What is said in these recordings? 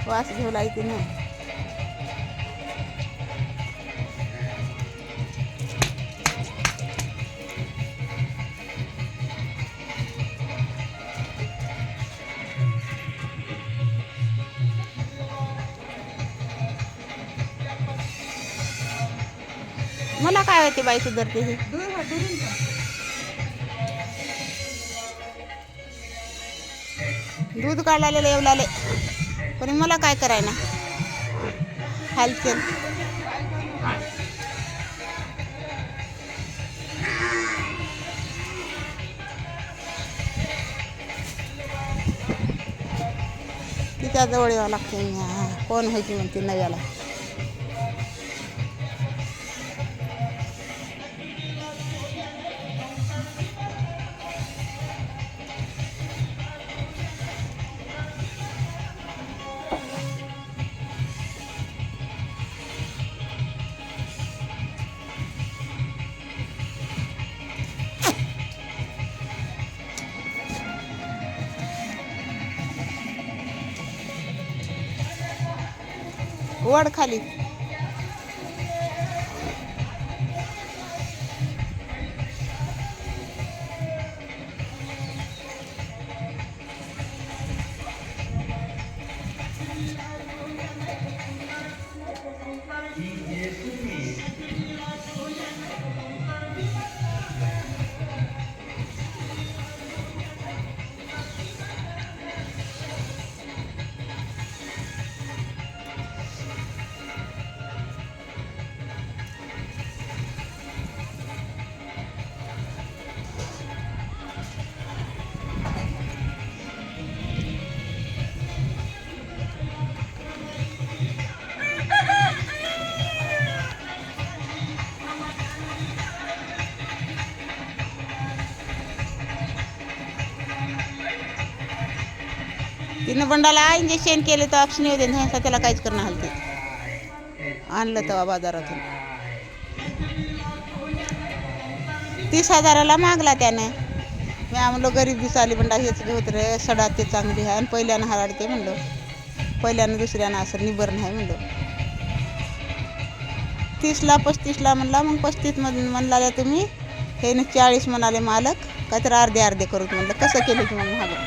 वास घेऊ लागते ना. मला काय होते बाई सुधरते हे. दूध काढायला येवलाले पण मला काय करायना हालचल. तिच्या जवळ यावं लागते. कोण व्हायची म्हणते नव्याला. वड खाली. तिनं बंडाला इंजेक्शन केले तर ऑप्शन येऊ दे ह्याचा त्याला काहीच करणं हलते. आणलं तेव्हा बाजारातून 30,000ला मागला त्याने. मी म्हणलं गरीब दिसाली बंडा हेच घेत रे सडा ते चांगली आहे आणि पहिल्यानं हराडते म्हणलं. पहिल्यानं दुसऱ्यानं असं निबर नाही म्हणलं. 30ला 35ला म्हणला. मग 35 म्हणला तुम्ही हे 40 म्हणाले मालक. काहीतरी अर्धे अर्धे करूत म्हणलं. कसं केलं की मग महाग.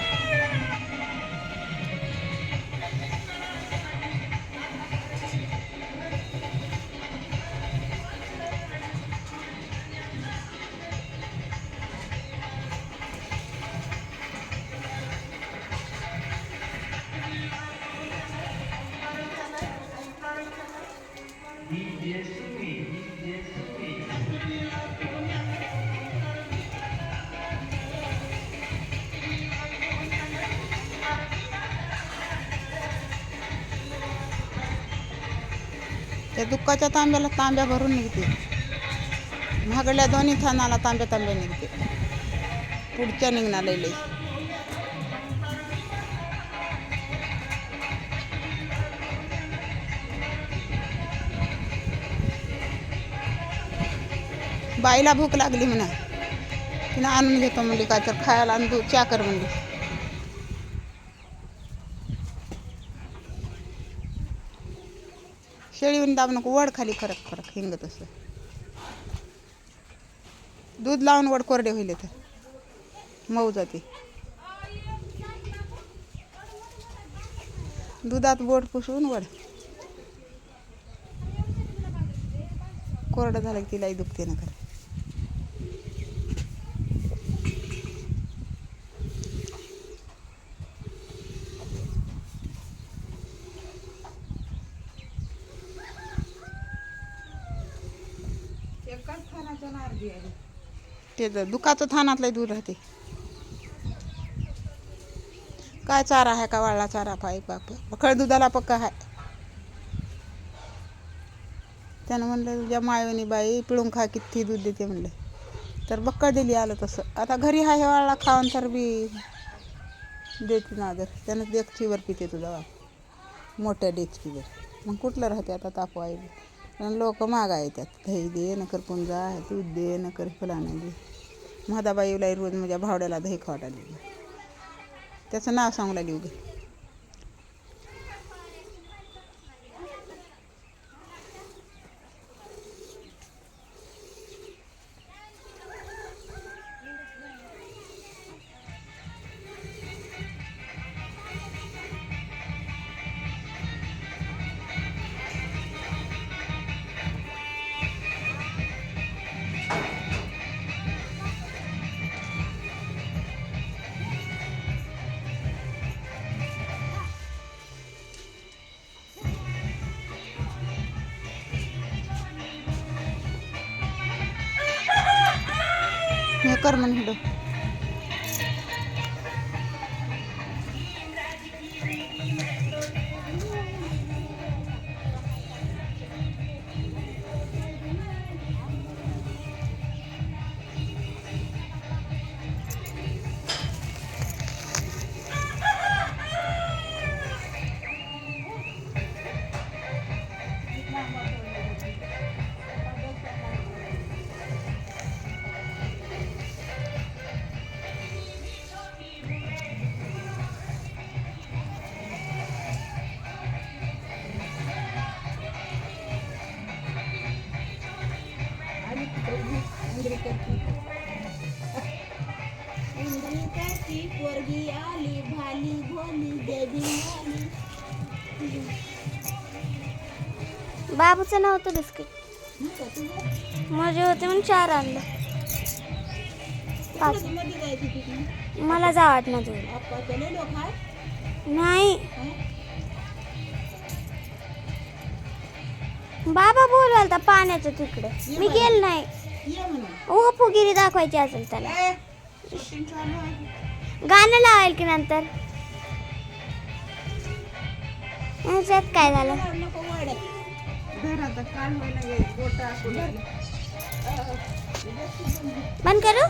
त्या दुःखाच्या तांब्याला तांब्या भरून निघते. महागड्या दोन्ही थानाला तांब्या निघते. पुढच्या निघणार लई. बाईला भूक लागली म्हणा. तिनं आणून घेतो म्हणली काय तर खायला आणतो चा कर म्हणली. शेळीवून दाब नको वड खाली फरक फरक हिंगत असं. दूध लावून वड कोरडे होईल तर मऊ जाते. दुधात बोट पुसून वड कोरडं झालं की तिलाही दुखते ना खरं. ते दुखाचं थानातलं दूध राहते. काय चारा आहे का वाळला चारा पाय पकड दुधाला पक्का आहे. त्यानं म्हणलं तुझ्या मायवणी बाई पिळून खा किती दूध देते म्हणलं. तर बक्कळ दिली आलं तसं. आता घरी आहे वाळला खाऊन तर बी देते ना आदर. त्यानं डेचकीवर पिते तुझा बाप मोठ्या डेचकीवर. मग कुठलं राहते आता तापवाई. पण लोक मागा येतात दही दे नकर पुंजा दूध दे नकर फुलानं दे. म्हादाबाईला रोज माझ्या भावड्याला दही खावायला दिली. त्याचं नाव सांगू लागली उगे. कर म्हण हिडो. पोरगी आली भाली भोली देवी आली. बाबूचं नव्हतं बिस्किट माझे होते म्हणून 4 आणलं. 5 मला जा वाटणार नाही. बाबा बोलवाल पाण्याचं तिकडे मी गेल नाही. ओ फुगिरी दाखवायची असेल त्याला. गाणं लावायला की नंतर काय झालं बंद करू.